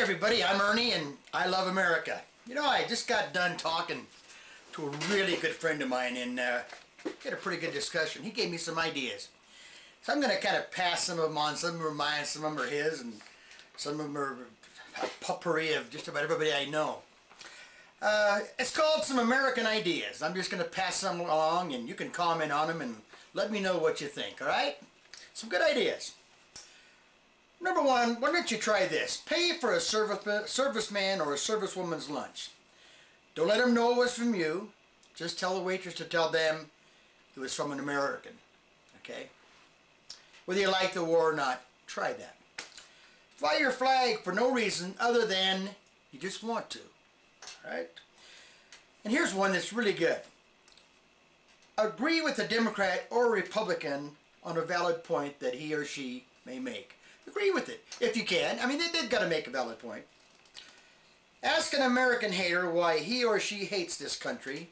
everybody, I'm Ernie and I love America. You know, I just got done talking to a really good friend of mine and had a pretty good discussion. He gave me some ideas. So I'm going to kind of pass some of them on. Some of them are mine, some of them are his, and some of them are a potpourri of just about everybody I know. It's called Some American Ideas. I'm just going to pass some along and you can comment on them and let me know what you think, alright? Some good ideas. Number one, why don't you try this? Pay for a serviceman or a servicewoman's lunch. Don't let them know it was from you. Just tell the waitress to tell them it was from an American. Okay? Whether you like the war or not, try that. Fly your flag for no reason other than you just want to. Alright? And here's one that's really good. Agree with a Democrat or a Republican on a valid point that he or she may make. Agree with it, if you can. I mean, they've got to make a valid point. Ask an American hater why he or she hates this country,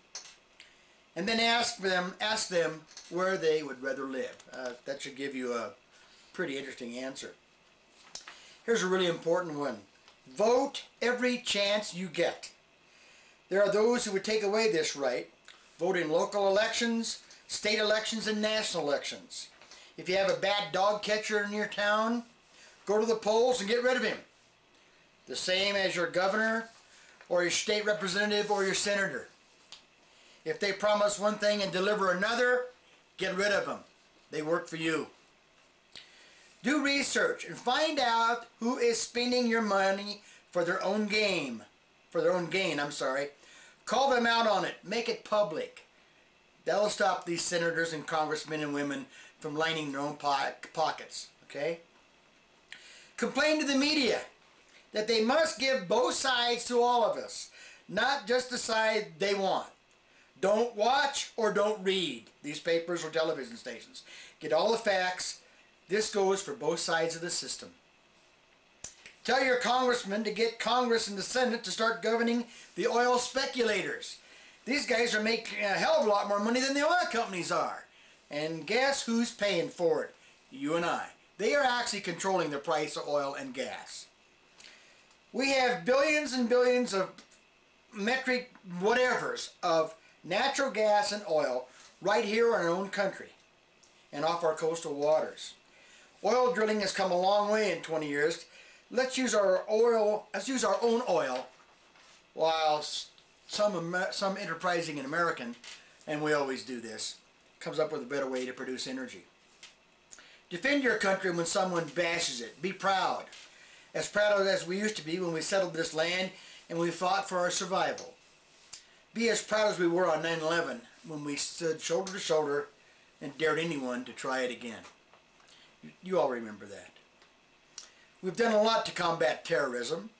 and then ask them where they would rather live. That should give you a pretty interesting answer. Here's a really important one. Vote every chance you get. There are those who would take away this right. Vote in local elections, state elections, and national elections. If you have a bad dog catcher in your town, go to the polls and get rid of him. The same as your governor or your state representative or your senator. If they promise one thing and deliver another, get rid of them. They work for you. Do research and find out who is spending your money for their own gain. Call them out on it. Make it public. That'll stop these senators and congressmen and women from lining their own pockets. Okay? Complain to the media that they must give both sides to all of us, not just the side they want. Don't watch or don't read these papers or television stations. Get all the facts. This goes for both sides of the system. Tell your congressman to get Congress and the Senate to start governing the oil speculators. These guys are making a hell of a lot more money than the oil companies are. And guess who's paying for it? You and I. They are actually controlling the price of oil and gas. We have billions and billions of metric whatevers of natural gas and oil right here in our own country and off our coastal waters. Oil drilling has come a long way in 20 years. Let's use our own oil, while some enterprising American, and we always do this, comes up with a better way to produce energy. Defend your country when someone bashes it. Be proud. As proud as we used to be when we settled this land and we fought for our survival. Be as proud as we were on 9/11 when we stood shoulder to shoulder and dared anyone to try it again. You all remember that. We've done a lot to combat terrorism.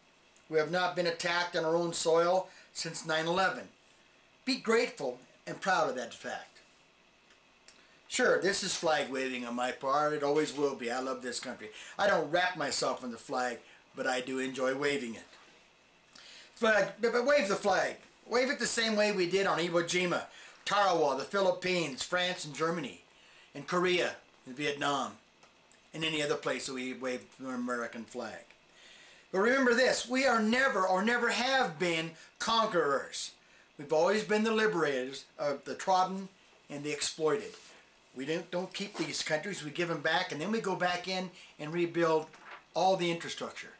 We have not been attacked on our own soil since 9/11. Be grateful and proud of that fact. Sure, this is flag waving on my part. It always will be. I love this country. I don't wrap myself in the flag, but I do enjoy waving it. But wave the flag. Wave it the same way we did on Iwo Jima, Tarawa, the Philippines, France, and Germany, and Korea, and Vietnam, and any other place that we waved the American flag. But remember this, we are never or never have been conquerors. We've always been the liberators of the trodden and the exploited. We don't keep these countries, we give them back, and then we go back in and rebuild all the infrastructure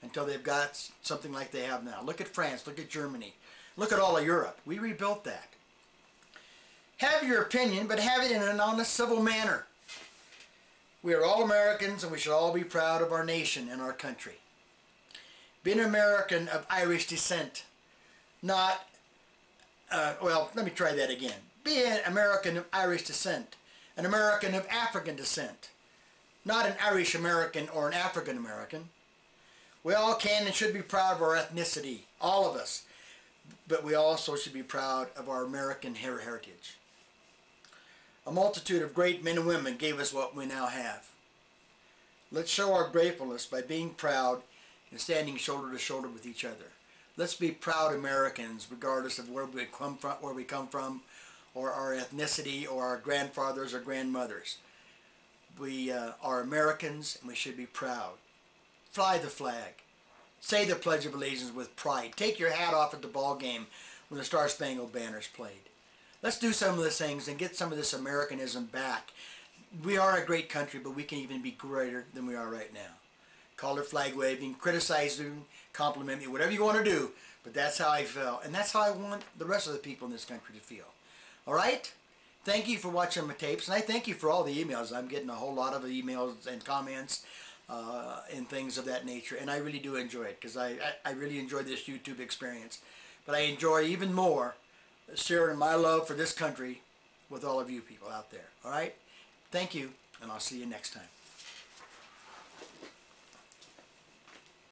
until they've got something like they have now. Look at France, look at Germany, look at all of Europe. We rebuilt that. Have your opinion, but have it in an honest, civil manner. We are all Americans and we should all be proud of our nation and our country. Be an American of Irish descent, not, well, let me try that again. Be an American of Irish descent, an American of African descent, not an Irish American or an African American. We all can and should be proud of our ethnicity, all of us, but we also should be proud of our American heritage. A multitude of great men and women gave us what we now have. Let's show our gratefulness by being proud and standing shoulder to shoulder with each other. Let's be proud Americans regardless of where we come from, or our ethnicity, or our grandfathers or grandmothers. We are Americans and we should be proud. Fly the flag. Say the Pledge of Allegiance with pride. Take your hat off at the ball game when the Star Spangled Banner is played. Let's do some of these things and get some of this Americanism back. We are a great country, but we can even be greater than we are right now. Color flag waving, criticizing, compliment me, whatever you want to do, but that's how I feel, and that's how I want the rest of the people in this country to feel. All right? Thank you for watching my tapes, and I thank you for all the emails. I'm getting a whole lot of emails and comments and things of that nature, and I really do enjoy it, because I really enjoy this YouTube experience. But I enjoy even more sharing my love for this country with all of you people out there. All right? Thank you, and I'll see you next time.